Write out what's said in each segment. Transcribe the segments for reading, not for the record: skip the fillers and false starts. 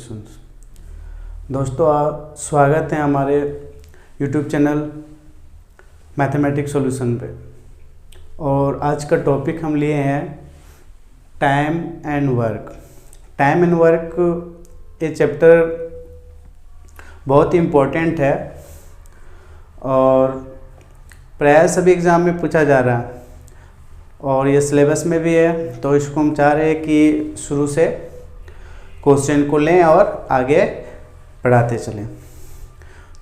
दोस्तों स्वागत है हमारे YouTube चैनल मैथमेटिक्स सॉल्यूशन पे। और आज का टॉपिक हम लिए हैं time and work. Time and work ये चैप्टर बहुत ही इम्पोर्टेंट है और प्राय सभी एग्ज़ाम में पूछा जा रहा है और ये सिलेबस में भी है, तो इसको हम चाह रहे हैं कि शुरू से क्वेश्चन को लें और आगे पढ़ाते चलें।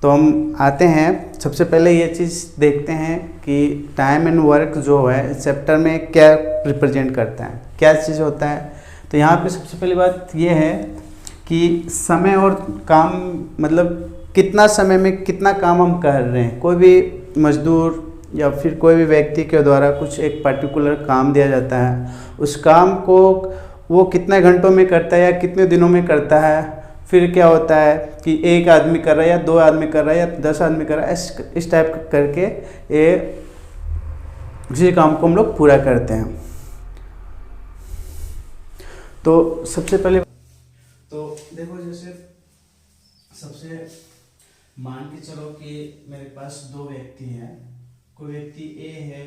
तो हम आते हैं, सबसे पहले ये चीज़ देखते हैं कि टाइम एंड वर्क जो है इस चैप्टर में क्या रिप्रेजेंट करता है, क्या चीज़ होता है। तो यहाँ पे सबसे पहली बात ये है कि समय और काम, मतलब कितना समय में कितना काम हम कर रहे हैं। कोई भी मजदूर या फिर कोई भी व्यक्ति के द्वारा कुछ एक पर्टिकुलर काम दिया जाता है, उस काम को वो कितने घंटों में करता है या कितने दिनों में करता है। फिर क्या होता है कि एक आदमी कर रहा है या दो आदमी कर रहा है या 10 आदमी कर रहा है, इस टाइप करके ये किसी काम को हम लोग पूरा करते हैं। तो सबसे पहले तो देखो, जैसे सबसे मान के चलो कि मेरे पास दो व्यक्ति हैं, कोई व्यक्ति ए है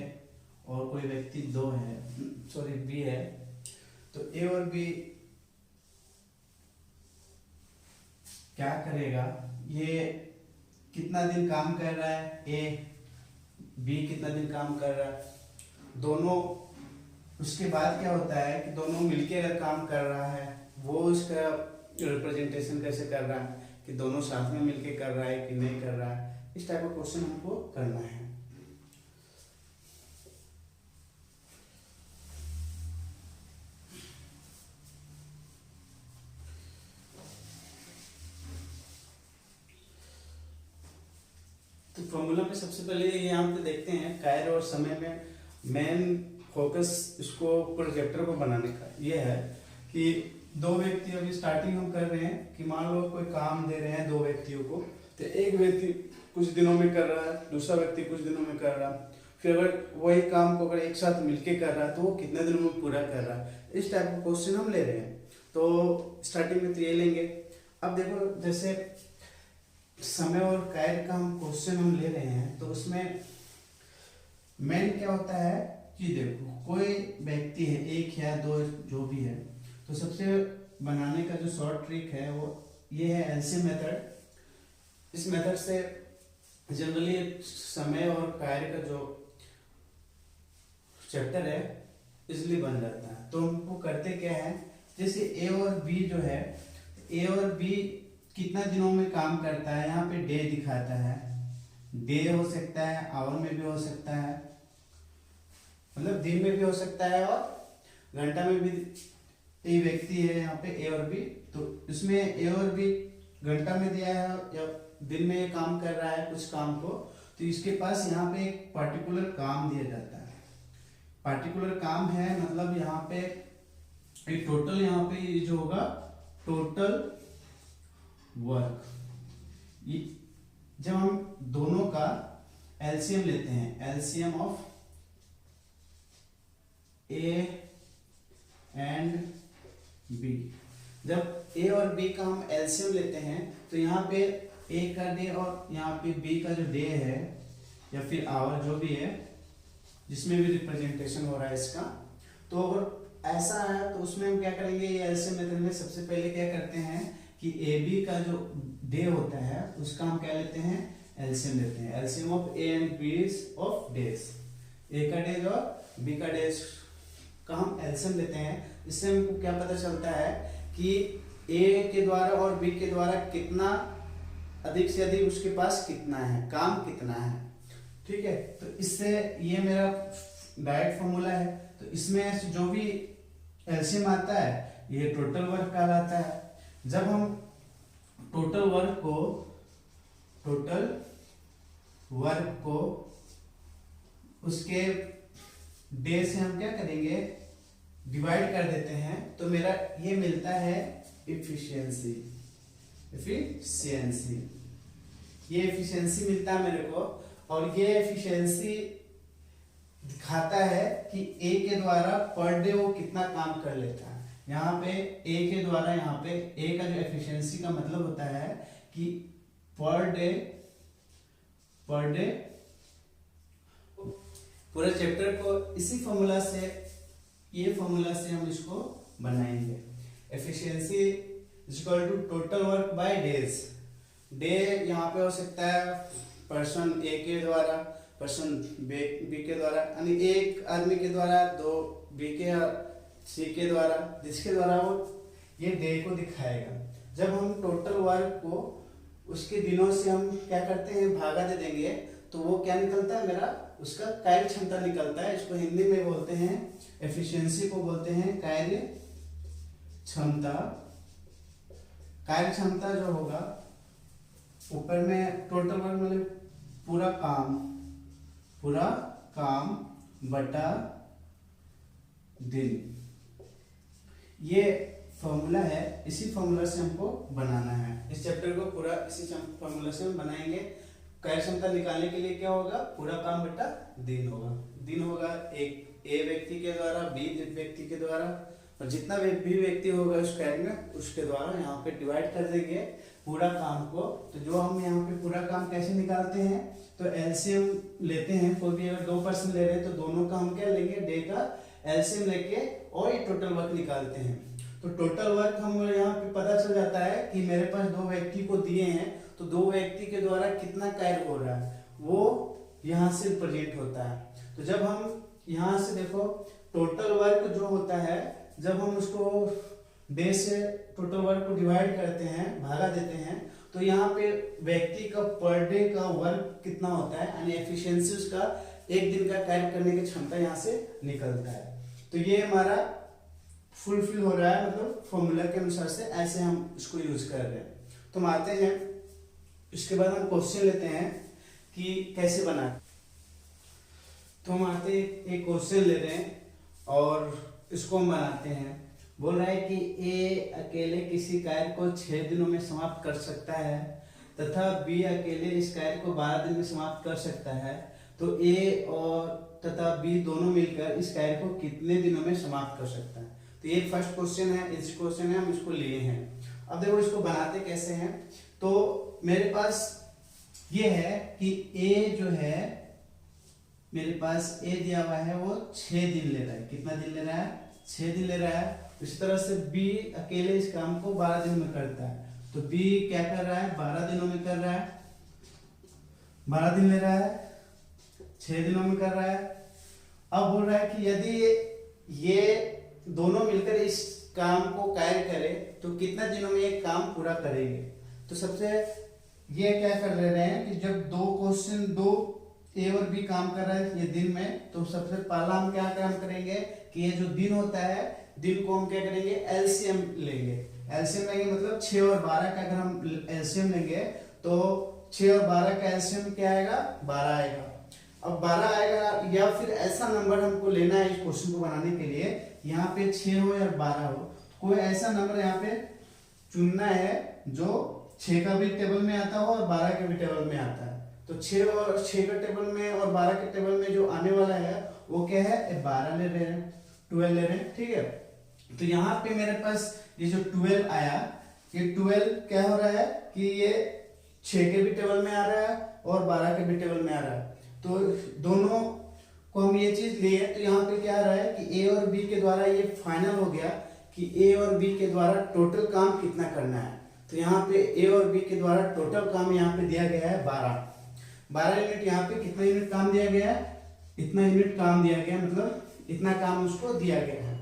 और कोई व्यक्ति बी है। तो ए और बी क्या करेगा, ये कितना दिन काम कर रहा है, ए बी कितना दिन काम कर रहा है, दोनों। उसके बाद क्या होता है कि दोनों मिलके अगर काम कर रहा है, वो उसका रिप्रेजेंटेशन कैसे कर रहा है कि दोनों साथ में मिलके कर रहा है कि नहीं कर रहा है। इस टाइप का क्वेश्चन हमको करना है। तो फॉर्मूला में सबसे पहले यहाँ पे देखते हैं, कार्य और समय में मेन फोकस इसको प्रोजेक्टर को बनाने का ये है कि दो व्यक्ति, अभी स्टार्टिंग हम कर रहे हैं कि मान लो कोई काम दे रहे हैं दो व्यक्तियों को, तो एक व्यक्ति कुछ दिनों में कर रहा है, दूसरा व्यक्ति कुछ दिनों में कर रहा है। फिर अगर वही काम को अगर एक साथ मिलके कर रहा है तो वो कितने दिनों में पूरा कर रहा है। इस टाइप का क्वेश्चन हम ले रहे हैं। तो स्टार्टिंग में तो ये लेंगे। अब देखो, जैसे समय और कार्य का हम क्वेश्चन हम ले रहे हैं, तो उसमें मेन क्या होता है कि देखो, कोई व्यक्ति है, एक या दो जो भी है, तो सबसे बनाने का जो शॉर्ट ट्रिक है वो ये है एलसीएम मेथड। इस मेथड से जनरली समय और कार्य का जो चैप्टर है इजिली बन जाता है। तो हमको करते क्या है, जैसे ए और बी जो है, ए और बी कितना दिनों में काम करता है, यहाँ पे डे दिखाता है। डे हो सकता है, आवर में भी हो सकता है, मतलब दिन में भी हो सकता है और घंटा में भी। ये व्यक्ति है यहाँ पे ए और बी, तो इसमें ए और बी घंटा में दिया है या दिन में काम कर रहा है कुछ काम को, तो इसके पास यहाँ पे एक पर्टिकुलर काम दिया जाता है। पर्टिकुलर काम है, मतलब यहाँ पे एक टोटल, यहाँ पे ये जो होगा टोटल वर्क। जब हम दोनों का एलसीएम लेते हैं, LCM of A and B, जब ए और बी का हम एलसीएम लेते हैं तो यहाँ पे ए का डे और यहाँ पे बी का जो डे है या फिर आवर जो भी है, जिसमें भी रिप्रेजेंटेशन हो रहा है इसका, तो अगर ऐसा है तो उसमें हम क्या करेंगे, ये एलसीएम मेथड में सबसे पहले क्या करते हैं कि ए बी का जो डे होता है उसका हम क्या लेते हैं, एलसीएम लेते हैं। LCM of A and B of days, A का डेज और बी का डेज का हम एलसीएम लेते हैं। इससे हमको क्या पता चलता है कि ए के द्वारा और बी के द्वारा कितना अधिक से अधिक उसके पास कितना है, काम कितना है। ठीक है, तो इससे ये मेरा डायरेक्ट फॉर्मूला है। तो इसमें जो भी एलसीएम आता है ये टोटल वर्क कहलाता है। जब हम टोटल वर्क को उसके डे से हम क्या करेंगे, डिवाइड कर देते हैं, तो मेरा ये मिलता है इफिशियंसी। ये एफिशिएंसी मिलता है मेरे को, और ये एफिशिएंसी दिखाता है कि ए के द्वारा पर डे वो कितना काम कर लेता है। यहाँ पे ए के द्वारा, यहाँ पे ए का जो एफिशिएंसी का मतलब होता है कि पर डे पूरे चैप्टर को इसी फॉर्मूला से, ये फॉर्मूला से हम इसको बनाएंगे। Efficiency is equal to total work by days. Day यहाँ पे हो सकता है पर्सन ए के द्वारा, पर्सन बी के द्वारा, यानी एक आदमी के द्वारा, दो बी के सी के द्वारा, जिसके द्वारा वो ये डे को दिखाएगा। जब हम टोटल वर्क को उसके दिनों से हम क्या करते हैं, भागा दे देंगे, तो वो क्या निकलता है, मेरा उसका कार्य क्षमता निकलता है। इसको हिंदी में बोलते हैं, एफिशिएंसी को बोलते हैं कार्य क्षमता। कार्य क्षमता जो होगा, ऊपर में टोटल वर्क मतलब पूरा काम बटा दिन, ये फॉर्मूला है। इसी फॉर्मूला से हमको बनाना है इस चैप्टर को, पूरा इसी फॉर्मूला से हम बनाएंगे। कार्य क्षमता निकालने के लिए क्या होगा, पूरा काम बटा दिन होगा। दिन होगा एक ए व्यक्ति के द्वारा, बी व्यक्ति के द्वारा, और जितना भी व्यक्ति होगा उस कार्य में, उसके द्वारा यहाँ पे डिवाइड कर देंगे पूरा काम को। तो जो हम यहाँ पे पूरा काम कैसे निकालते हैं, तो एलसीएम लेते हैं। कोई भी अगर 2% ले रहे हैं तो दोनों का हम क्या लेंगे, डे का एलसीएम लेके और ये टोटल वर्क निकालते हैं। तो टोटल वर्क हम यहाँ पे पता चल जाता है कि मेरे पास 2 व्यक्ति को दिए हैं, तो 2 व्यक्ति के द्वारा कितना कार्य हो रहा है वो यहाँ से प्रेजेंट होता है। तो जब हम यहाँ से देखो टोटल वर्क जो होता है, जब हम उसको डे से टोटल वर्क को डिवाइड करते हैं, भागा देते हैं, तो यहाँ पे व्यक्ति का पर डे का वर्क कितना होता है, यानी एफिशिएंसी उसका एक दिन का कार्य करने की क्षमता यहाँ से निकलता है। तो ये हमारा फुलफिल हो रहा है, मतलब फॉर्मूला के अनुसार से ऐसे हम इसको यूज कर रहे हैं। तो हम आते हैं, इसके बाद हम क्वेश्चन लेते हैं कि कैसे बना। तो हम आते एक क्वेश्चन ले रहे हैं और इसको हम बनाते हैं। बोल रहा है कि ए अकेले किसी कार्य को 6 दिनों में समाप्त कर सकता है तथा बी अकेले इस कार्य को 12 दिन में समाप्त कर सकता है। तो ए और तथा बी दोनों मिलकर इस कार्य को कितने दिनों में समाप्त कर सकता है। तो ये फर्स्ट क्वेश्चन है, इस क्वेश्चन है, हम इसको लिए हैं। अब देखो इसको बनाते कैसे हैं। तो मेरे पास ये है कि ए जो है, मेरे पास ए दिया हुआ है वो 6 दिन ले रहा है। कितना दिन ले रहा है, 6 दिन ले रहा है। इस तरह से बी अकेले इस काम को 12 दिन में करता है। तो बी क्या कर रहा है, 12 दिनों में कर रहा है, 12 दिन ले रहा है, 6 दिनों में कर रहा है। अब बोल रहा है कि यदि ये दोनों मिलकर इस काम को कार्य करे तो कितना दिनों में ये काम पूरा करेंगे। तो सबसे ये क्या कर रहे हैं कि जब 2 ए और बी काम कर रहा है ये दिन में, तो सबसे पहला हम क्या काम करेंगे कि ये जो दिन होता है, दिन को हम क्या करेंगे, एलसीएम लेंगे। एलसीएम लेंगे मतलब 6 और 12 का अगर हम एलसीएम लेंगे तो 6 और 12 का एलसीएम क्या आएगा, 12 आएगा। अब 12 आएगा, या फिर ऐसा नंबर हमको लेना है इस क्वेश्चन को बनाने के लिए, यहाँ पे 6 हो या 12 हो, कोई ऐसा नंबर यहाँ पे चुनना है जो 6 का भी टेबल में आता हो और 12 के भी टेबल में आता है। तो 6 के टेबल में और 12 के टेबल में जो आने वाला है वो क्या है, 12 ले रहे हैं, 12 ले रहे हैं, ठीक है। तो यहाँ पे मेरे पास ये जो 12 आया, ये 12 क्या हो रहा है कि ये 6 के भी टेबल में आ रहा है और 12 के भी टेबल में आ रहा है। तो दोनों को हम ये चीज लिए, तो यहाँ पे क्या आ रहा है कि ए और बी के द्वारा ये फाइनल हो गया कि ए और बी के द्वारा टोटल काम कितना करना है। तो यहाँ पे ए और बी के द्वारा टोटल काम यहाँ पे दिया गया है 12 यूनिट। यहाँ पे कितना यूनिट काम दिया गया है, इतना यूनिट काम दिया गया, मतलब इतना काम उसको दिया गया है।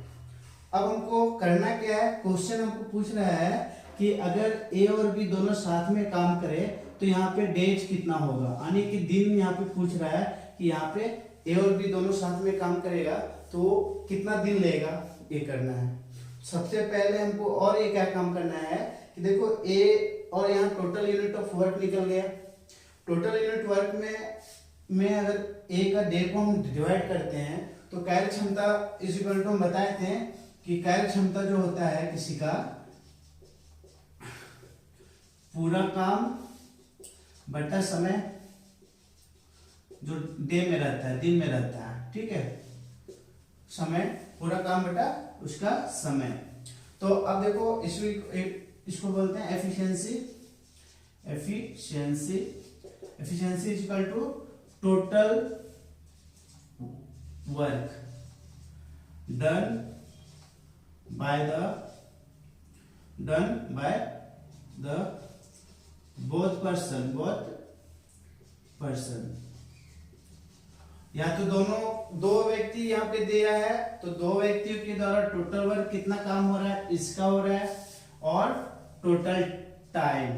अब हमको करना क्या है, क्वेश्चन हमको पूछ रहा है कि अगर ए और बी दोनों साथ में काम करे तो यहाँ पे डेज कितना होगा, यानी कि दिन यहाँ पे पूछ रहा है कि यहाँ पे ए और बी दोनों साथ में काम करेगा तो कितना दिन लेगा, ये करना है। सबसे पहले हमको और ये क्या काम करना है कि देखो ए और यहाँ टोटल यूनिट ऑफ वर्क निकल गया। टोटल यूनिट वर्क में अगर ए का डे को हम डिवाइड करते हैं तो कार्य क्षमता इज इक्वल टू हम बताए थे कि कार्य क्षमता जो होता है किसी का, पूरा काम बटा समय जो डे में रहता है, दिन में रहता है, ठीक है, समय, पूरा काम बटा उसका समय। तो अब देखो इसको बोलते हैं efficiency. Efficiency is equal to total work done by the both person. या तो दो व्यक्ति यहाँ पे दे रहा है, तो दो व्यक्तियों के द्वारा टोटल वर्क कितना काम हो रहा है, इसका हो रहा है, और टोटल टाइम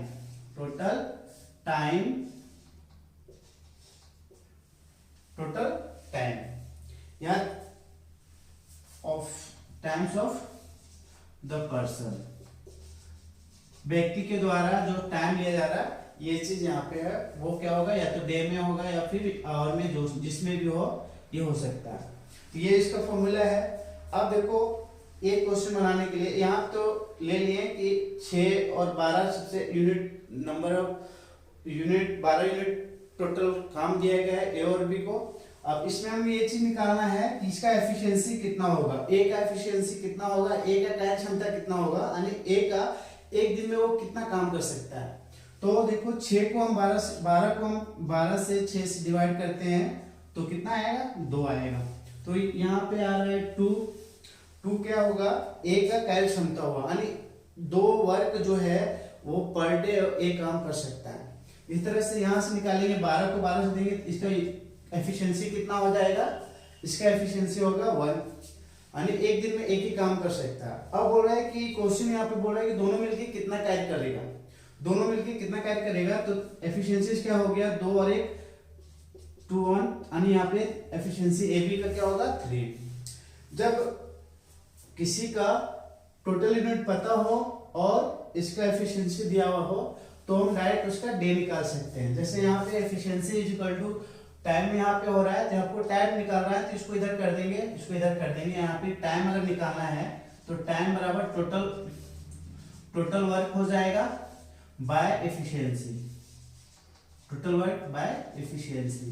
या टाइम्स ऑफ द पर्सन, व्यक्ति के द्वारा जो टाइम लिया जा रहा है, ये चीज यहाँ पे है, वो क्या होगा, या तो डे में होगा या फिर आवर में, जो जिसमें भी हो ये हो सकता है। तो ये इसका फॉर्मूला है। अब देखो एक क्वेश्चन बनाने के लिए यहाँ तो ले लिए कि 6 और 12 सबसे unit number of unit 12 unit total काम दिया गया है ए और बी को। अब इसमें हमें ये चीज निकालना है कि इसका एफिशिएंसी कितना होगा, ए का एफिशिएंसी कितना होगा, ए का कार्य क्षमता कितना होगा, यानी ए का एक दिन में वो कितना काम कर सकता है। तो देखो 6 को हम 12 से 6 से डिवाइड करते हैं तो कितना आएगा, 2 आएगा। तो यहाँ पे आ रहा है 2 क्या होगा, ए का कार्य क्षमता होगा, यानी 2 वर्क जो है वो पर डे एक काम कर सकता है। इस तरह से यहाँ से निकालेंगे, 12 को 12 से देंगे, इसका एफिशिएंसी कितना हो जाएगा, इसका एफिशिएंसी होगा 1, यानी एक दिन में एक ही काम कर सकता है। अब बोल रहा है कि क्वेश्चन यहाँ पे बोल रहा है कि दोनों मिलके कितना कार्य करेगा, तो एफिशिएंसी क्या हो गया, 2 और 1 2 1, यानी यहाँ पे एफिशिएंसी ए बी का क्या होगा 3। जब किसी का टोटल यूनिट पता हो और इसका एफिशिएंसी दिया हुआ हो तो हम डायरेक्ट उसका डे निकाल सकते हैं। जैसे यहाँ पे efficiency is equal to time यहाँ पे हो रहा है, जब आपको टाइम निकालना है तो इसको इधर कर देंगे, यहाँ पे टाइम अगर निकालना है तो टाइम बराबर टोटल वर्क हो जाएगा बाय एफिशिएंसी,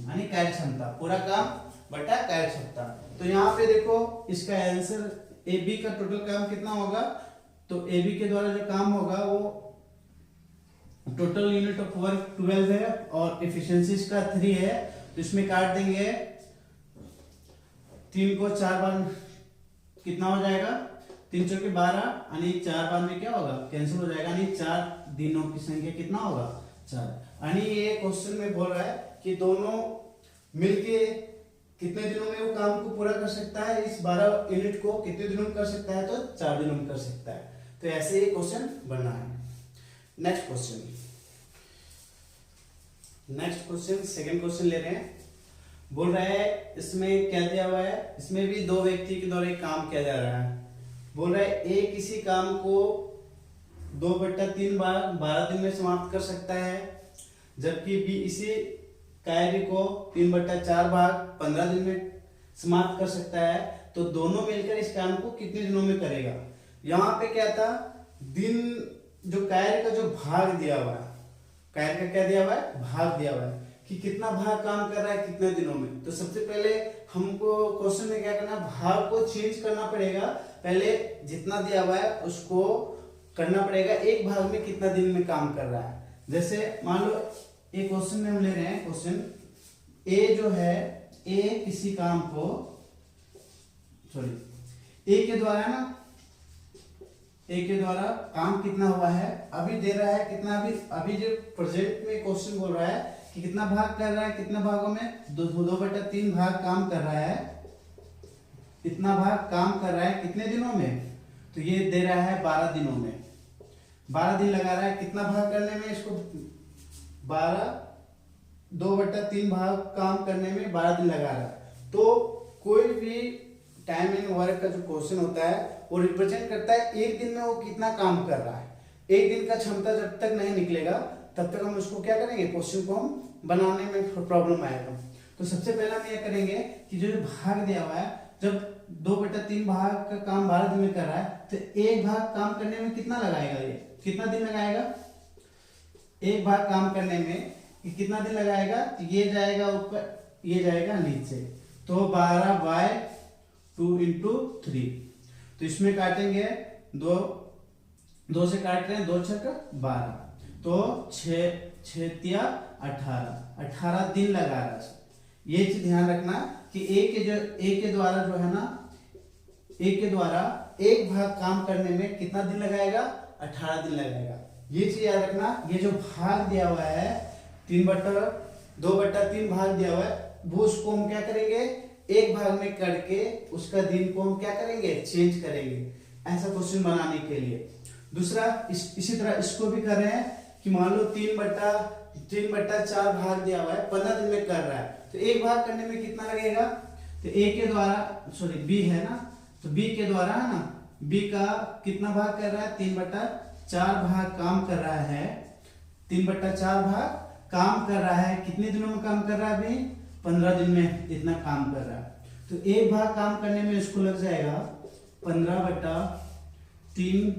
यानी कार्य क्षमता, पूरा काम बटा कार्य क्षमता। तो यहाँ पे देखो इसका आंसर ए बी का टोटल काम कितना होगा, तो ए बी के द्वारा जो काम होगा वो टोटल यूनिट ऑफ वर्क 12 है और एफिशिएंसी इसका 3 है, तो इसमें काट देंगे 3 को 4 बार कितना हो जाएगा, 3 चौके 12, यानी 4 बार में क्या होगा, कैंसिल हो जाएगा, यानी 4 दिनों की संख्या कितना होगा 4। यानी ये क्वेश्चन में बोल रहा है कि दोनों मिलके कितने दिनों में वो काम को पूरा कर सकता है, इस 12 यूनिट को कितने दिनों में कर सकता है, तो 4 दिनों में कर सकता है। तो ऐसे ये क्वेश्चन बनना है। नेक्स्ट क्वेश्चन सेकंड क्वेश्चन ले रहे हैं। बोल रहा है इसमें क्या दिया हुआ है, इसमें भी 2 व्यक्ति के द्वारा एक काम किया जा रहा है। बोल रहा है ए किसी काम को 2/3 बार 12 दिन में समाप्त कर सकता है, जबकि बी इसी कार्य को 3/4 भाग 15 दिन में समाप्त कर सकता है। तो दोनों मिलकर इस काम को कितने दिनों में करेगा। यहाँ पे क्या था, दिन जो कार्य का जो भाग दिया हुआ है, कार्य का क्या दिया हुआ है, भाग दिया हुआ है कि कितना भाग काम कर रहा है कितने दिनों में। तो सबसे पहले हमको क्वेश्चन में क्या करना, भाग को चेंज करना पड़ेगा। पहले जितना दिया हुआ है उसको करना पड़ेगा, एक भाग में कितना दिन में काम कर रहा है। जैसे मान लो एक क्वेश्चन में हम ले रहे हैं, क्वेश्चन ए जो है, ए किसी काम को ए के द्वारा ना, ए के द्वारा काम कितना हुआ है अभी दे रहा है, कितना अभी जो प्रेजेंट में क्वेश्चन बोल रहा है कि कितना भाग कर रहा है, कितना भागों में 2/3 भाग काम कर रहा है, इतना भाग काम कर रहा है कितने दिनों में, तो ये दे रहा है 12 दिनों में। 12 दिन लगा रहा है कितना भाग करने में, इसको 2/3 भाग काम करने में 12 दिन लगा रहा है। तो कोई भी टाइम एंड वर्क का जो क्वेश्चन होता है वो रिप्रेजेंट करता है एक दिन में वो कितना काम कर रहा है। एक दिन का क्षमता जब तक नहीं निकलेगा तब तक हम उसको क्या करेंगे, क्वेश्चन को हम बनाने में प्रॉब्लम आएगा। तो सबसे पहले हम ये करेंगे कि जो भाग दिया हुआ है, जब 2/3 भाग का काम 12 दिन में कर रहा है तो एक भाग काम करने में कितना लगाएगा, ये कितना दिन लगाएगा, एक भाग काम करने में कितना दिन लगाएगा, ये जाएगा ऊपर ये जाएगा नीचे, तो 12/2 × 3। तो इसमें काटेंगे 2 2 से काट रहे हैं, 2 छक 12, तो 6 6 18, 18 दिन लगा रहा है। ये चीज ध्यान रखना कि ए के द्वारा जो है ना, ए के द्वारा एक भाग काम करने में कितना दिन लगाएगा, 18 दिन लगाएगा। ये चीज याद रखना। ये जो भाग दिया हुआ है 2/3 भाग दिया हुआ है, वो उसको हम क्या करेंगे, एक भाग में करके उसका दिन को हम क्या करेंगे, चेंज करेंगे, ऐसा क्वेश्चन बनाने के लिए। दूसरा इसी तरह इसको भी कर रहे हैं कि मान लो 3/4 भाग दिया हुआ है, 15 दिन में कर रहा है, तो एक भाग करने में कितना लगेगा, तो ए के द्वारा बी है ना, तो बी के द्वारा है ना, बी का कितना भाग कर रहा है, 3/4 भाग काम कर रहा है, 3/4 भाग काम कर रहा है। कितने दिनों में काम कर रहा है, अभी 15 दिन में इतना काम कर रहा है। तो एक भाग काम करने में इसको लग जाएगा 15/3,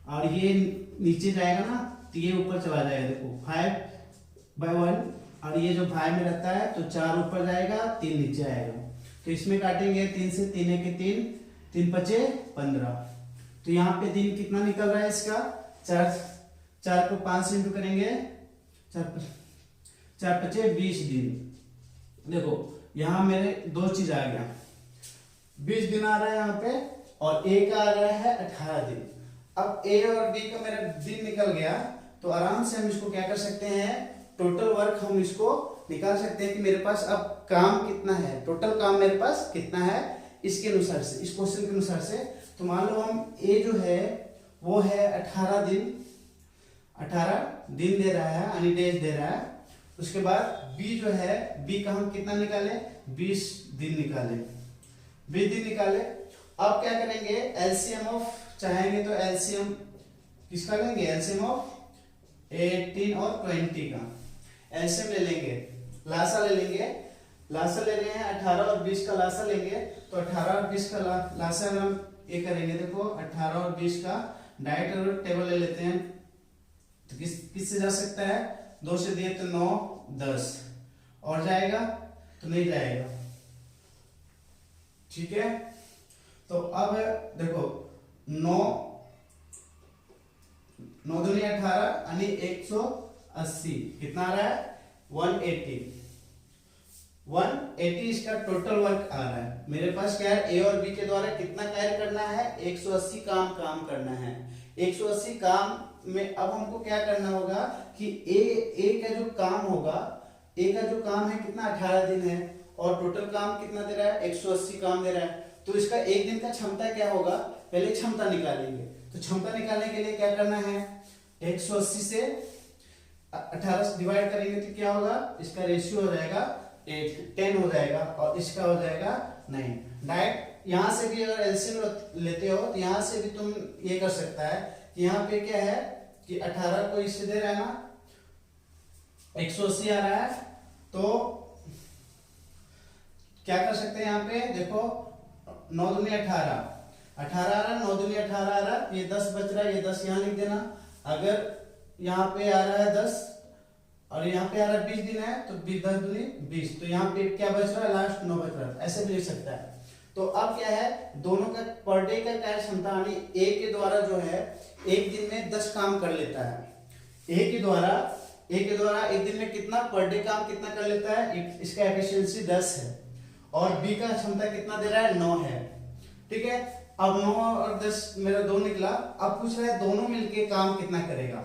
और ये नीचे जाएगा ना, तो ये ऊपर चला जाएगा, देखो 5/1, और ये जो भाई में रहता है तो 4 ऊपर जाएगा, 3 नीचे आएगा। तो इसमें काटेंगे 3 से, 3 1 3, 3 5 15, तो यहाँ पे दिन कितना निकल रहा है इसका, 4 को 5 से इंटू करेंगे, 4 5 20 दिन। देखो यहाँ मेरे 2 चीज आ गया, 20 दिन आ रहा है यहाँ पे, और ए का आ रहा है 18 दिन। अब ए और बी का मेरा दिन निकल गया, तो आराम से हम इसको क्या कर सकते हैं, टोटल वर्क हम इसको निकाल सकते हैं कि मेरे पास अब काम कितना है, टोटल काम मेरे पास कितना है, इसके अनुसार से, इस क्वेश्चन के अनुसार से। तो मान लो हम ए जो है वो है 18 दिन दे रहा है, यानी डेज दे रहा है। उसके बाद बी जो है, बी का हम कितना निकाले, 20 दिन निकाले, 20 दिन निकाले। अब क्या करेंगे, एलसीएम ऑफ, चाहेंगे तो एलसीएम किसका लेंगे, एलसीएम ऑफ 18 और 20 का एलसीएम ले लेंगे, लासा ले लेंगे। लासा ले रहे हैं 18 और 20 का लासा लेंगे, तो 18 और 20 का लासा हम ये करेंगे। देखो 18 और 20 का डायरेक्ट टेबल ले लेते हैं, तो किससे जा सकता है, 2 से दिए तो 9 10, और जाएगा तो नहीं जाएगा, ठीक है। तो अब देखो 9 दूनी 18, यानी 180, कितना आ रहा है, 180 इसका टोटल वर्क आ रहा है। मेरे पास क्या है, ए और बी के द्वारा कितना कार्य करना है, 180 काम करना है। 180 काम में अब हमको क्या करना होगा कि ए का जो काम होगा, ए का जो काम है कितना, 18 दिन है, और टोटल काम कितना दे रहा है, 180 काम दे रहा है। तो इसका एक दिन का क्षमता क्या होगा, पहले क्षमता निकालेंगे। तो क्षमता निकालने के लिए क्या करना है, 180 से 18 से डिवाइड करेंगे तो क्या होगा, इसका रेशियो हो जाएगा 10 हो जाएगा, और इसका हो जाएगा 9। डायरेक्ट यहाँ से भी अगर एलसीएम लेते हो तो यहाँ से भी तुम ये कर सकता है कि यहाँ पे क्या है कि 18 को इससे दे रहा है ना, 180 आ रहा है, तो क्या कर सकते हैं, यहाँ पे देखो 9 दूनी 18 आ रहा, 9 दूनी 18 आ रहा, ये 10 बच रहा है, ये 10 यहाँ लिख देना। अगर यहाँ पे आ रहा है 10 और यहाँ पे आ रहा है 20 दिन है, तो 10 दूनी 20, तो यहाँ पे क्या बच रहा है, लास्ट 9 बच रहा है, ऐसे भी लिख सकता है। तो अब क्या है, दोनों का पर डे का कार्य क्षमता, यानी ए के द्वारा जो है एक दिन में 10 काम कर लेता है। ए के द्वारा एक दिन में कितना पर डे काम कितना कर लेता है, इसका एफिशिएंसी 10 है, और बी का क्षमता कितना दे रहा है, 9 है, ठीक है। अब 9 और 10 मेरा 2 निकला। अब पूछ रहा है दोनों मिलके काम कितना करेगा,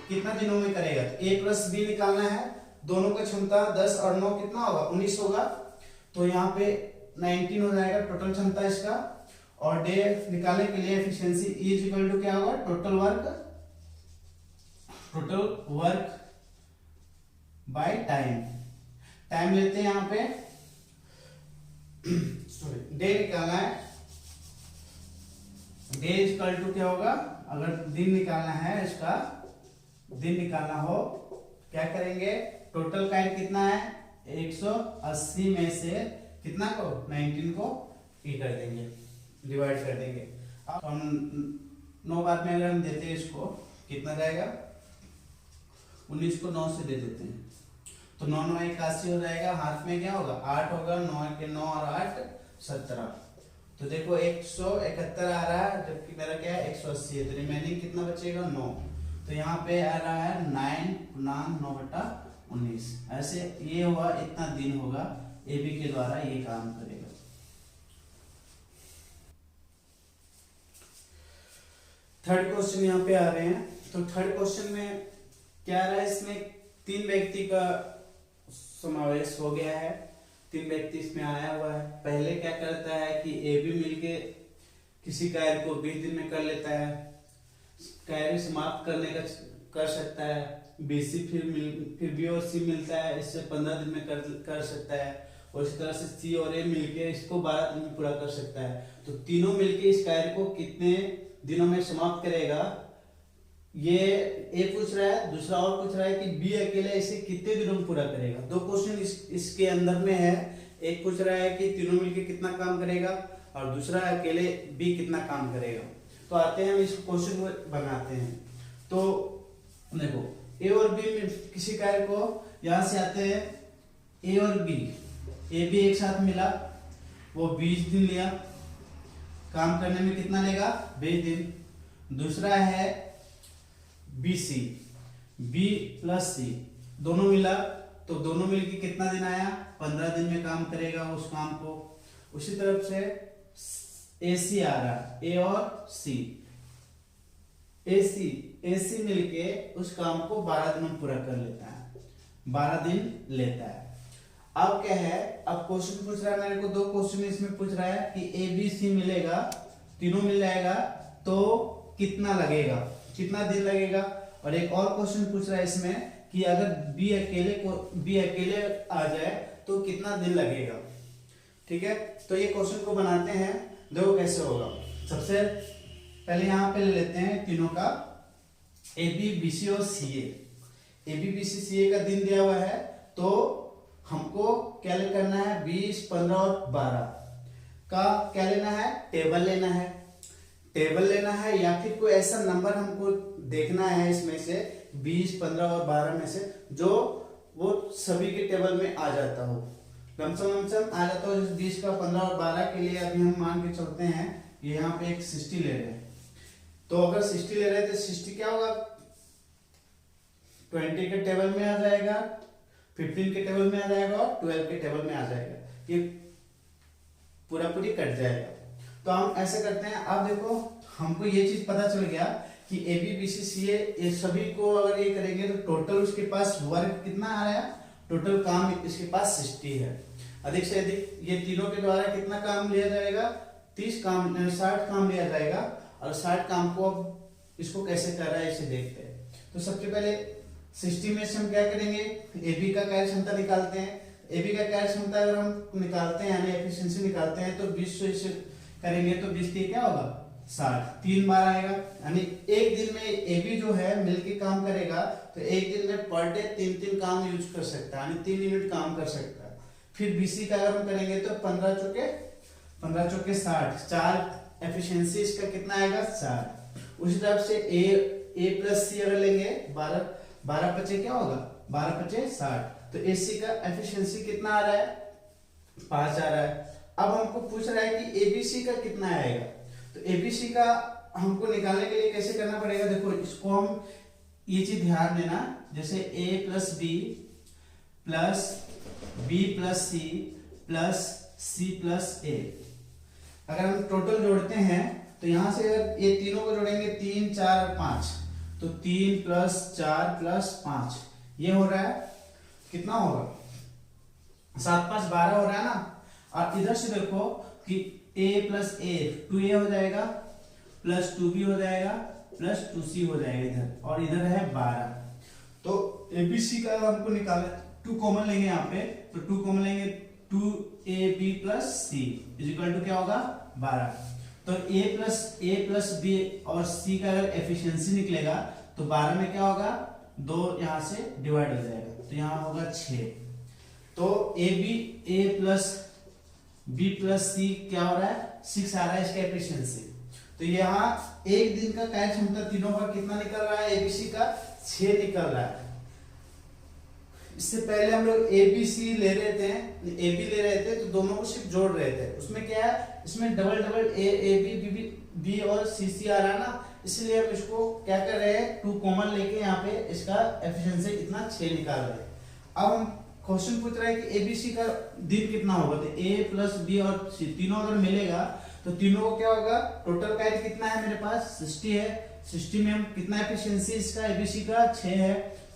कितना दिनों में करेगा। तो ए प्लस बी निकालना है, दोनों का क्षमता 10 और 9 कितना होगा, 19 होगा, तो यहाँ पे 19 हो जाएगा टोटल क्षमता इसका। और डे निकालने के लिए efficiency E is equal to क्या होगा, टोटल वर्क बाय टाइम लेते हैं यहाँ पे, सॉरी डे निकालना है। डे इज इक्वल टू क्या होगा, अगर दिन निकालना है, इसका दिन निकालना हो, क्या करेंगे, टोटल कार्य कितना है, 180 में से कितना को, 19 को ई कर देंगे, डिवाइड कर देंगे। अब हम 9 बाद में अगर हम देते हैं इसको, कितना जाएगा, 19 को 9 से दे देते हैं, तो 9 9 81 हो जाएगा। हाथ में क्या होगा, 8 होगा, 9 के 9 और 8 17, तो देखो 171 आ रहा है, जबकि मेरा क्या है 180 है, तो रिमेनिंग कितना बचेगा 9। तो यहाँ पे आ रहा है 9×9/19। ऐसे ये हुआ, इतना दिन होगा AB के द्वारा ये काम करेगा। थर्ड क्वेश्चन यहाँ पे आ रहे हैं। तो थर्ड क्वेश्चन में क्या आ रहा है, इसमें 3 व्यक्ति का समावेश हो गया है, 3 व्यक्ति इसमें आया हुआ है। पहले क्या करता है कि AB मिलके किसी कार्य को 20 दिन में कर लेता है, कार्य समाप्त करने का कर सकता है। BC फिर B और C मिलता है, इससे 15 दिन में कर सकता है। और इस तरह से C और A मिलके इसको 12 दिन में पूरा कर सकता है। तो तीनों मिलके इस कार्य को कितने दिनों में समाप्त करेगा, ये A पूछ रहा है। दूसरा और पूछ रहा है कि B अकेले इसे कितने दिनों में पूरा करेगा। 2 क्वेश्चन इसके अंदर में है। एक पूछ रहा है कि तीनों मिलके कितना काम करेगा, और दूसरा अकेले B कितना काम करेगा। तो आते हैं हम इस क्वेश्चन को बनाते हैं। तो देखो A और B में किसी कार्य को, यहां से आते हैं A और B, A B एक साथ मिला, वो 20 दिन लिया, काम करने में कितना लेगा 20 दिन। दूसरा है BC, B प्लस C दोनों मिला, तो दोनों मिलके कितना दिन आया 15 दिन में काम करेगा उस काम को। उसी तरफ से AC आ रहा, A और C, AC मिलके उस काम को 12 दिन में पूरा कर लेता है, 12 दिन लेता है। अब क्या है, अब क्वेश्चन पूछ रहा है मेरे को, 2 क्वेश्चन इसमें पूछ रहा है कि ABC मिलेगा, तीनों मिल जाएगा तो कितना लगेगा, कितना दिन लगेगा। और एक और क्वेश्चन पूछ रहा है इसमें कि अगर B अकेले आ जाए तो कितना दिन लगेगा। ठीक है, तो ये क्वेश्चन को बनाते हैं, देखो कैसे होगा। सबसे पहले यहाँ पे ले लेते हैं तीनों का, AB BC और CA। AB BC CA का दिन दिया हुआ है, तो हमको क्या करना है 20, 15 और 12 का क्या लेना है, टेबल लेना है। टेबल लेना है या फिर कोई ऐसा नंबर हमको देखना है इसमें से 20, 15 और 12 में से जो वो सभी के टेबल में आ जाता हो, लमसम आ जाता हो। 20 का 15 और 12 के लिए अभी हम मान के चलते हैं, ये यहाँ पे एक 60 ले रहे हैं। तो अगर 60 ले रहे हैं तो 60 क्या होगा 20 के टेबल में आ जाएगा, 15 के टेबल में आ जाएगा और 12 के टेबल में आ जाएगा, ये पूरी कट जाएगा। तो हम ऐसे करते हैं, अब देखो हमको ये चीज पता चल गया कि AB BC CA ये सभी को अगर ये करेंगे तो टोटल उसके पास वर्क कितना आ रहा है, टोटल काम इसके पास 60 है। अधिक से अधिक ये तीनों के द्वारा कितना काम लिया जाएगा 60 काम लिया जाएगा। और 60 काम को अब इसको कैसे कर रहा है इसे देखते हैं। तो सबसे पहले 60 में से हम क्या करेंगे, AB का कार्य क्षमता निकालते हैं। AB का कार्य क्षमता अगर हम निकालते हैं यानी एफिशिएंसी निकालते हैं, तो 20 से करेंगे तो 20 के क्या होगा 60, 3 बार आएगा। यानी एक दिन में AB जो है मिलके काम करेगा तो एक दिन में पर डे 3 काम यूज कर सकता है, यानी 3 यूनिट काम कर सकता है। फिर BC का अगर हम करेंगे तो 15 चौके 60, 4 एफिशिएंसी इसका कितना आएगा 4। उसी तरफ से A प्लस C अगर लेंगे 12 पचे क्या होगा 12 पचे 60, तो AC का एफिशिएंसी कितना आ रहा है 5 आ रहा है। अब हमको पूछ रहा है कि ABC का कितना आएगा, तो ABC का हमको निकालने के लिए कैसे करना पड़ेगा, देखो इसको हम ये चीज ध्यान देना, जैसे A plus B plus B plus C plus C plus A, अगर हम टोटल जोड़ते हैं तो यहां से अगर ये तीनों को जोड़ेंगे 3, 4 और 5, तो 3 प्लस 4 प्लस 5 ये हो रहा है कितना होगा 7, 5, 12 हो रहा है ना। और इधर से देखो कि A प्लस A 2A हो जाएगा प्लस 2B हो जाएगा प्लस 2C हो जाएगा इधर, और इधर है 12। तो ABC का हमको निकालना, 2 कॉमन लेंगे यहाँ पे, तो 2 कॉमन लेंगे 2AB plus C equal to क्या होगा 12। तो A प्लस B और C का अगर एफिशिएंसी निकलेगा तो 12 में क्या होगा 2 यहाँ से डिवाइड हो जाएगा, तो यहाँ होगा 6। तो A plus B plus C क्या हो रहा है 6 आ रहा है इसका एफिशिएंसी। तो यहाँ एक दिन का कार्य क्षमता तीनों का कितना निकल रहा है, ABC का 6 निकल रहा है। इससे पहले हम लोग ए बी सी ले रहे थे, ए बी ले रहे थे, तो दोनों को सिर्फ जोड़ रहे थे। उसमें क्या है, इसमें double double A B B और सी सी आ रहा है ना, इसलिए हम इसको क्या कर रहे हैं, 2 कॉमन लेके यहाँ पे इसका एफिशिएंसी कितना 6 निकाल रहे हैं। अब हम क्वेश्चन पूछ रहा है कि एबीसी का दिन कितना होगा, तो ए प्लस बी और सी तीनों अगर मिलेगा तो तीनों को क्या होगा, टोटल कैरेट कितना है मेरे पास 60 है। 60 में हम कितना एफिशिएंसी इसका एबीसी का 6 है,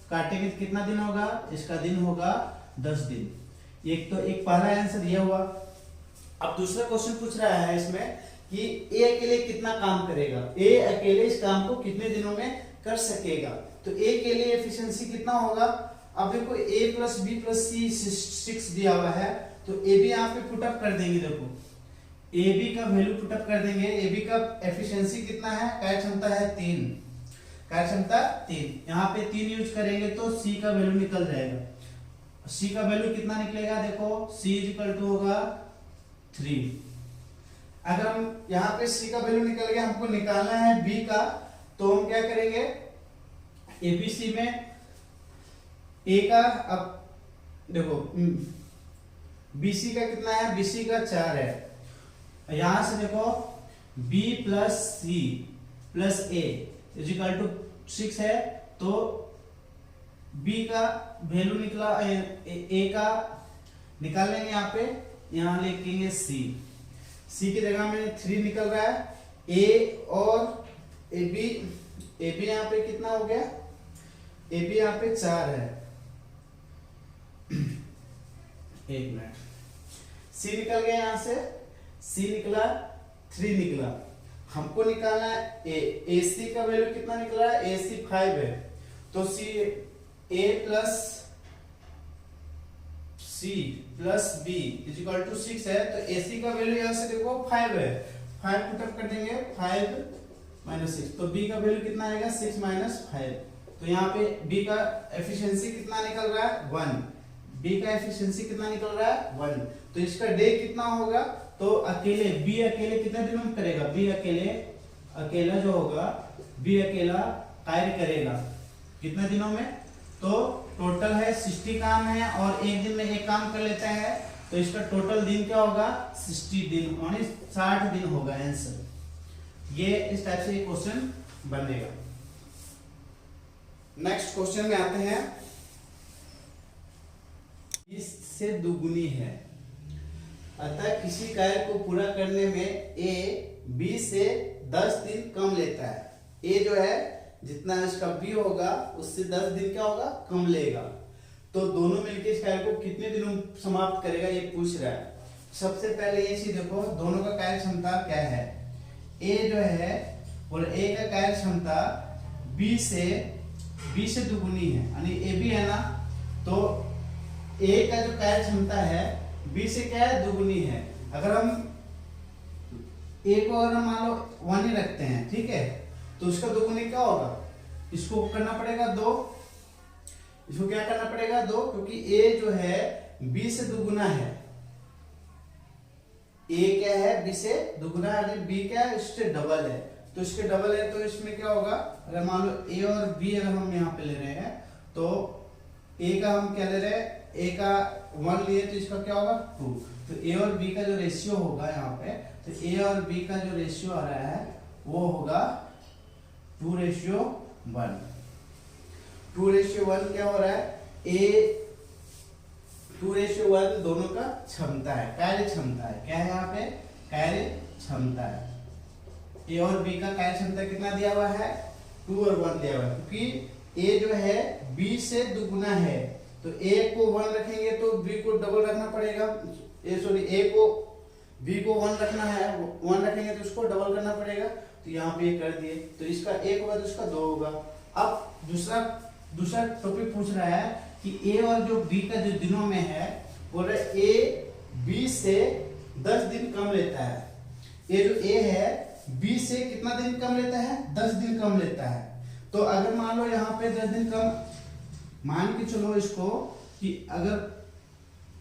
काटेंगे तो कितना दिन होगा, इसका दिन होगा 10 दिन। एक तो एक पहला आंसर ये हुआ। अब दूसरा क्वेश्चन पूछ रहा है इसमें कि ए अकेले कितना काम करेगा, ए अकेले इस काम को कितने दिनों में कर सकेगा। तो ए के लिए एफिशिएंसी कितना होगा, अब देखो a प्लस बी प्लस सी 6 दिया हुआ है, तो ए बी यहाँ पे पुटअप कर देंगे। देखो ए बी का वैल्यू पुटअप कर देंगे, ए बी का एफिशिएंसी कितना है, कार्य क्षमता है 3, कार्य क्षमता 3, यहाँ पे 3 यूज करेंगे तो सी का वैल्यू निकल जाएगा। सी का वैल्यू कितना निकलेगा, देखो सी इक्वल टू होगा 3। अगर हम यहाँ पे सी का वैल्यू निकल गया, हमको निकालना है बी का, तो हम क्या करेंगे, एबीसी में ए का, अब देखो बीसी का कितना है, बीसी का 4 है, यहां से देखो B plus C plus A equal to 6 है, तो बी का वैल्यू निकला, ए का निकाल लेंगे यहाँ पे, यहाँ लिखेंगे सी की जगह में 3 निकल रहा है, ए और ए बी यहाँ पे कितना हो गया, ए बी यहाँ पे 4 है, एक मिनट, सी निकल गया यहाँ से, सी निकला 3 निकला, हमको निकालना है ए सी का वैल्यू कितना निकला है, ए सी 5 है, तो C A plus C plus B equal to 6 है, तो ए सी का वैल्यू यहाँ से देखो 5 है, 5 पुटअप कर देंगे, 5 माइनस 6, तो बी का वैल्यू कितना आएगा 6 माइनस 5, तो यहाँ पे बी का एफिशिएंसी कितना निकल रहा है 1, बी का एफिशिएंसी कितना निकल रहा है 1, तो इसका डे कितना होगा, तो अकेले बी अकेले कितने दिनों में करेगा, बी अकेला जो होगा, बी अकेला कार्य करेगा कितने दिनों में, तो टोटल है 60 काम है और एक दिन में एक काम कर लेता है, तो इसका टोटल दिन क्या होगा 60 दिन, यानी 60 दिन होगा आंसर। ये इस टाइप से क्वेश्चन बनेगा। नेक्स्ट क्वेश्चन में आते हैं, 20 से दुगुनी है, अतः किसी कार्य को पूरा करने में ए 20 से 10 दिन कम लेता है। ए जो है जितना इसका बी होगा उससे 10 दिन क्या होगा कम लेगा, तो दोनों मिलकर इस कार्य को कितने दिनों में समाप्त करेगा ये पूछ रहा है। सबसे पहले ये चीज देखो, दोनों का कार्य क्षमता क्या है, ए जो है और ए का कार्य क्षमता बी से दुगुनी है, यानी ए बी है ना, तो ए का जो कार्य क्षमता है बी से क्या है दुगुनी है। अगर हम ए को अगर मान लो 1 ही रखते हैं, ठीक है, तो उसका दुगुनी क्या होगा, इसको करना पड़ेगा 2, इसको क्या करना पड़ेगा 2, क्योंकि ए जो है बी से दुगुना है, ए क्या है बी से दुगुना है, बी क्या है इससे डबल है, तो इसके डबल है, तो इसमें क्या होगा, अगर मान लो ए और बी अगर हम यहाँ पे ले रहे हैं, तो ए का हम क्या ले रहे हैं, ए का 1 लिए तो इसका क्या होगा 2, तो ए और बी का जो रेशियो होगा यहाँ पे, तो ए और बी का जो रेशियो आ रहा है वो होगा 2:1। 2:1 क्या हो रहा है, ए 2:1 दोनों का क्षमता है, कार्य क्षमता है, क्या है यहाँ पे कार्य क्षमता है। ए और बी का कार्य क्षमता कितना दिया हुआ है 2 और 1 दिया हुआ है, क्योंकि ए जो है बी से दुगुना है, तो ए को 1 रखेंगे तो बी को डबल रखना पड़ेगा, ए को बी को 1 रखना है, 1 रखेंगे तो उसको डबल करना पड़ेगा, तो यहाँ पे ये कर दिए, तो इसका 1 होगा तो इसका 2 होगा। अब दूसरा टॉपिक पूछ रहा है कि ए और जो बी का जो दिनों में है, बोल रहे ए बी से 10 दिन कम लेता है, ये जो ए है बी से कितना दिन कम लेता है 10 दिन कम लेता है, तो अगर मान लो यहाँ पे 10 दिन कम मान के चलो इसको, कि अगर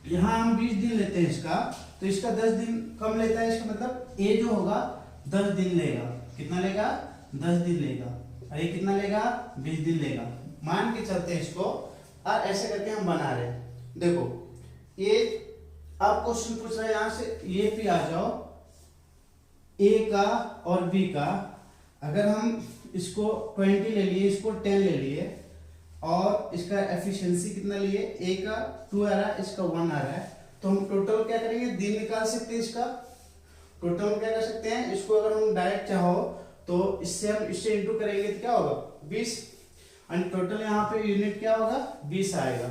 यहाँ हम 20 दिन लेते हैं इसका, तो इसका 10 दिन कम लेता है, इसका मतलब ए जो होगा 10 दिन लेगा, कितना लेगा 10 दिन लेगा, और ये कितना लेगा 20 दिन लेगा, मान के चलते हैं इसको, और ऐसे करके हम बना रहे हैं। देखो ये अब क्वेश्चन पूछ रहा है यहाँ से, ये पे आ जाओ, ए का और बी का अगर हम इसको 20 ले लिए, इसको 10 ले लिए और इसका एफिशिएंसी कितना लिए, ए का 2 आ रहा है, इसका 1 आ रहा है, तो हम टोटल क्या करेंगे, दिन निकाल सकते हैं इसका। टोटल हम क्या कर सकते हैं, इसको अगर हम डायरेक्ट चाहो तो इससे हम इससे इंटू करेंगे तो क्या होगा 20, एंड टोटल यहाँ पे यूनिट क्या होगा 20 आएगा।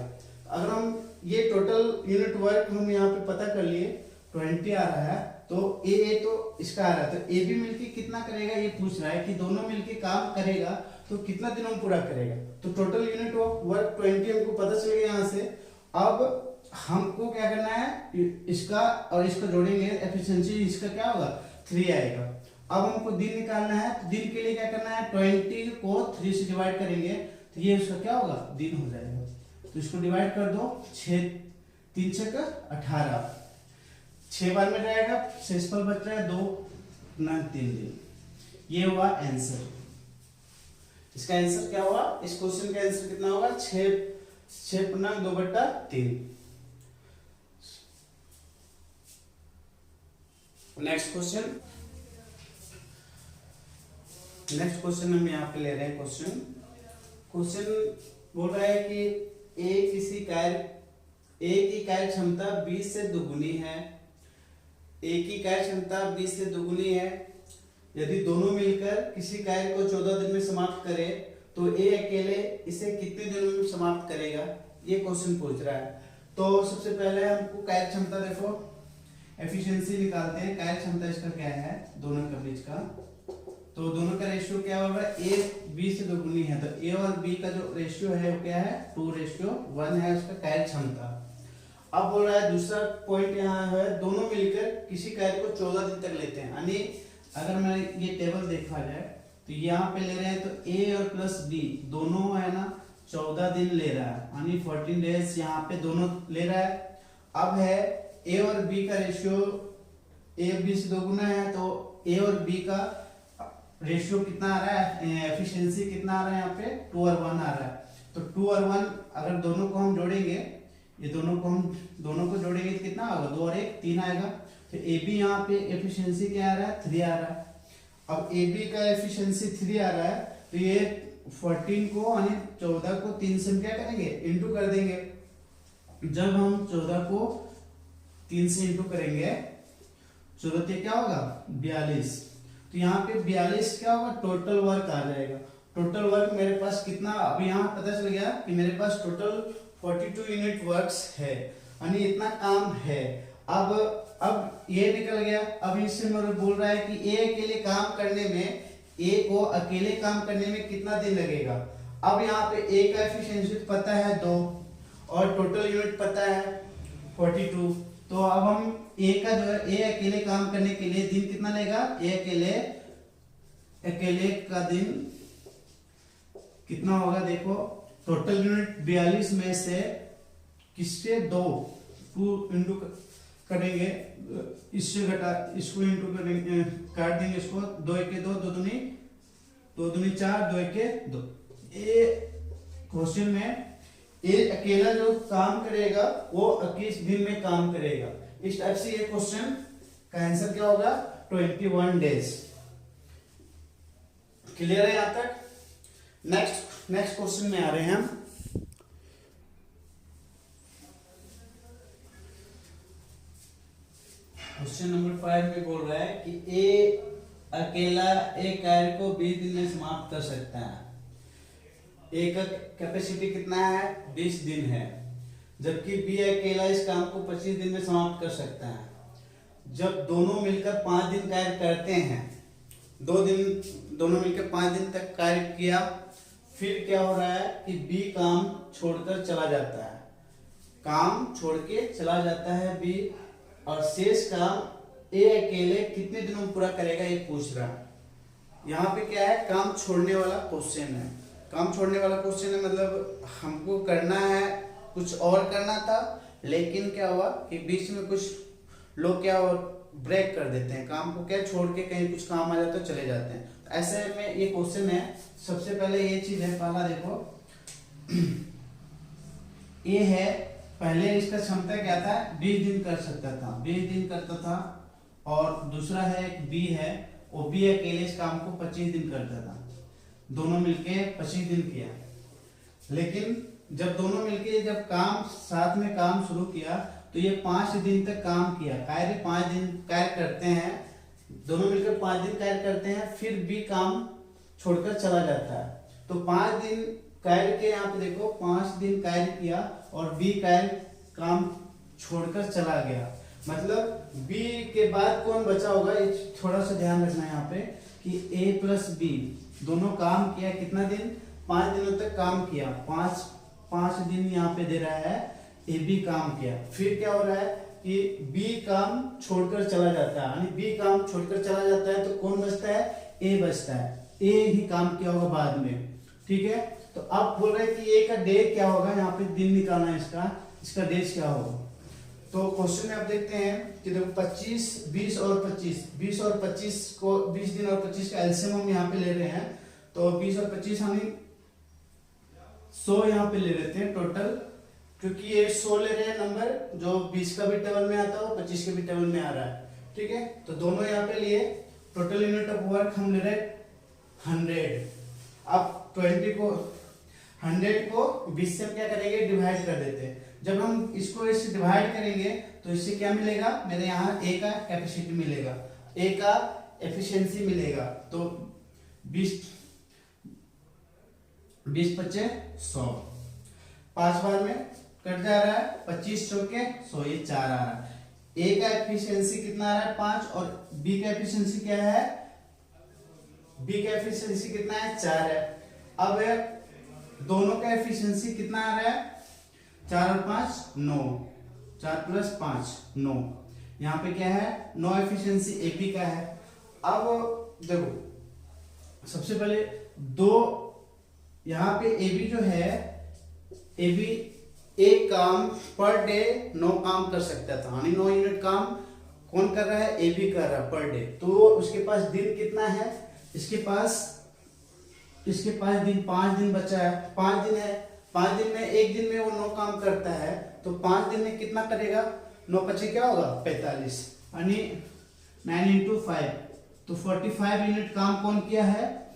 अगर हम ये टोटल यूनिट वर्क हम यहाँ पे पता कर लिए 20 आ रहा है, तो ए तो इसका आ रहा है, तो ए भी मिलके कितना करेगा ये पूछ रहा है कि दोनों मिलके काम करेगा तो कितना दिनों में पूरा करेगा। तो टोटल यूनिट ऑफ वर्क 20 हमको पता चल गया यहाँ से। अब हमको क्या करना है, इसका और इसको जोड़ेंगे, एफिशिएंसी इसका क्या होगा 3 आएगा। अब हमको दिन निकालना है, तो दिन के लिए क्या करना है, 20 को 3 से डिवाइड करेंगे तो ये उसका क्या होगा दिन हो जाएगा। तो इसको डिवाइड कर दो, 6 3 6 का 18, 6 बार में रहेगा, शेषफल बच रहा है 2 गुना 3 दिन। ये हुआ आंसर। इसका आंसर क्या हुआ, इस क्वेश्चन का आंसर कितना होगा 6 गुना 2/3। नेक्स्ट क्वेश्चन हम यहाँ पे ले रहे हैं। क्वेश्चन बोल रहा है कि ए की कार्य क्षमता 20 से दुगुनी है। ए की कार्य क्षमता 20 से दुगुनी है। यदि दोनों मिलकर किसी कार्य को 14 दिन में समाप्त करे तो ए अकेले इसे कितने दिनों में समाप्त करेगा, ये क्वेश्चन पूछ रहा है। तो सबसे पहले हमको कार्य क्षमता, देखो एफिशिएंसी निकालते हैं। कार्य क्षमता इसका क्या है, दोनों के बीच का, तो दोनों का रेशियो क्या होगा, ए 20 से दोगुनी है, तो ए और बी का जो रेशियो है वो क्या है 2:1 है उसका कार्य क्षमता। अब बोल रहा है दूसरा पॉइंट यहाँ है, दोनों मिलकर किसी कार्य को 14 दिन तक लेते हैं। यानी अगर मैं ये टेबल देखा जाए तो यहाँ पे ले रहे हैं, तो ए और प्लस बी दोनों है ना 14 दिन ले रहा है, यानी 14 डेज यहाँ पे दोनों ले रहा है। अब है ए और बी का रेशियो, ए बी से दोगुना है, तो ए और बी का रेशियो कितना आ रहा है, एफिशिएंसी कितना आ रहा है यहाँ पे 2 और 1 आ रहा है। तो 2 और 1 अगर दोनों को हम जोड़ेंगे, ये दोनों को जोड़ेंगे तो कितना होगा, 2 और 1 3 आएगा। तो ए बी यहाँ पे एफिशिएंसी क्या आ रहा है 3 आ रहा है। अब ए बी का एफिशिएंसी 3 आ रहा है, तो ये 14 को यानी 14 को 3 से हम क्या करेंगे इंटू कर देंगे। जब हम 14 को 3 से इंटू करेंगे, 14 क्या होगा 42, तो यहाँ पे 42 क्या होगा टोटल वर्क आ जाएगा। टोटल वर्क मेरे पास कितना, अब यहाँ पता चल गया कि मेरे पास टोटल 42 यूनिट वर्क्स है, यानी इतना काम है। अब ये निकल गया। अब इससे मेरे बोल रहा है कि ए अकेले काम करने में, ए को अकेले काम करने में कितना दिन लगेगा। अब यहाँ पे ए का एफिशिएंसी पता है 2 और टोटल यूनिट पता है 42, तो अब हम ए का जो है, ए अकेले काम करने के लिए दिन कितना लेगा, ए अकेले का दिन कितना होगा, देखो टोटल यूनिट 42 में से किससे 2 इंटू करेंगे, इससे घटा इसको इंटू करेंगे, काट देंगे इसको, 2 1 2 2 दूनी 4 2 1 2। ये क्वेश्चन में ए अकेला जो काम करेगा वो 21 दिन में काम करेगा। इस टाइप से ये क्वेश्चन का आंसर क्या होगा 21 डेज। क्लियर है यहां तक। नेक्स्ट क्वेश्चन में आ रहे हैं हम। क्वेश्चन नंबर 5 में बोल रहा है कि ए अकेला एक कार्य को 20 दिन में समाप्त कर सकता है। ए का कैपेसिटी कितना है 20 दिन है, जबकि बी अकेला इस काम को 25 दिन में समाप्त कर सकता है। जब दोनों मिलकर 5 दिन कार्य करते हैं, दोनों मिलकर 5 दिन तक कार्य किया, फिर क्या हो रहा है कि बी काम छोड़कर चला जाता है, काम छोड़ के चला जाता है बी, और शेष काम ए अकेले कितने दिनों में पूरा करेगा ये पूछ रहा है। यहाँ पे क्या है, काम छोड़ने वाला क्वेश्चन है। काम छोड़ने वाला क्वेश्चन है मतलब हमको करना है, कुछ और करना था, लेकिन क्या हुआ कि बीच में कुछ लोग क्या ब्रेक कर देते हैं, काम को क्या छोड़ के कहीं कुछ काम आ जाता है चले जाते हैं। तो ऐसे में ये क्वेश्चन है। सबसे पहले ये चीज है, पहला देखो ए है, पहले इसका क्षमता क्या था, 20 दिन कर सकता था, 20 दिन करता था। और दूसरा है एक बी है, वो बी अकेले इस काम को 25 दिन करता था, दोनों मिलके 25 दिन किया। लेकिन जब दोनों मिलके जब काम साथ में काम शुरू किया तो ये 5 दिन तक काम किया, कार्य 5 दिन कार्य करते हैं, दोनों मिलकर 5 दिन कार्य करते हैं, फिर भी काम छोड़कर चला जाता है। तो 5 दिन कार्य के, यहाँ पे देखो 5 दिन कार्य किया और बी कार्य काम छोड़कर चला गया, मतलब बी के बाद कौन बचा होगा, ये थोड़ा सा ध्यान रखना है यहाँ पे कि ए प्लस बी दोनों काम किया, कितना दिन, 5 दिनों तक काम किया, 5 दिन यहाँ पे दे रहा है, ए बी काम किया। फिर क्या हो रहा है कि बी काम छोड़कर चला जाता है, यानी बी काम छोड़कर चला जाता है तो कौन बचता है, ए बचता है, ए ही काम किया होगा बाद में, ठीक है। तो अब बोल रहे हैं कि ए का डे क्या होगा, यहाँ पे दिन निकालना है इसका डेज क्या होगा। तो क्वेश्चन में आप देखते हैं कि देखो 25, 20 और 25, 20 और 25 को, 20 दिन और 25 का एलसीएम हम यहाँ पे ले रहे हैं, तो 20 और 25 हम 100 यहाँ पे ले लेते हैं टोटल, क्योंकि ये 100 ले रहे हैं नंबर, जो 20 का भी टेबल में आता है और 25 के भी टेबल में आ रहा है, ठीक है। तो दोनों यहाँ पे लिए, टोटल यूनिट ऑफ वर्क हम ले रहे हैं 100। अब 100 को 20 से क्या करेंगे, डिवाइड कर देते हैं। जब हम इसको इससे डिवाइड करेंगे तो इससे क्या मिलेगा, मेरे यहाँ ए का कैपेसिटी मिलेगा, ए का एफिशिएंसी मिलेगा। तो 20 25 100, 5 बार में कट जा रहा है, 25 चौके 100, ये 4 आ रहा है। ए का एफिशिएंसी कितना आ रहा है, 5, और बी का एफिशिएंसी क्या है, बी का एफिशिएंसी कितना है, 4 है। अब दोनों का एफिशिएंसी कितना आ रहा है, 4 और 5 9, 4 प्लस 5 9, यहाँ पे क्या है 9 एफिशिएंसी एबी का है। अब देखो सबसे पहले दो, यहाँ पे एबी जो है, एबी एक काम पर डे 9 काम कर सकता था, यानी 9 यूनिट काम कौन कर रहा है, एबी कर रहा है पर डे। तो उसके पास दिन कितना है, इसके पास दिन 5 दिन बचा है, 5 दिन है, 5 दिन में एक दिन में वो 9 काम करता है, तो 5 दिन में कितना करेगा, 9 पचे क्या होगा 45, यानी 9 × 5, तो 45 यूनिट काम कौन किया है,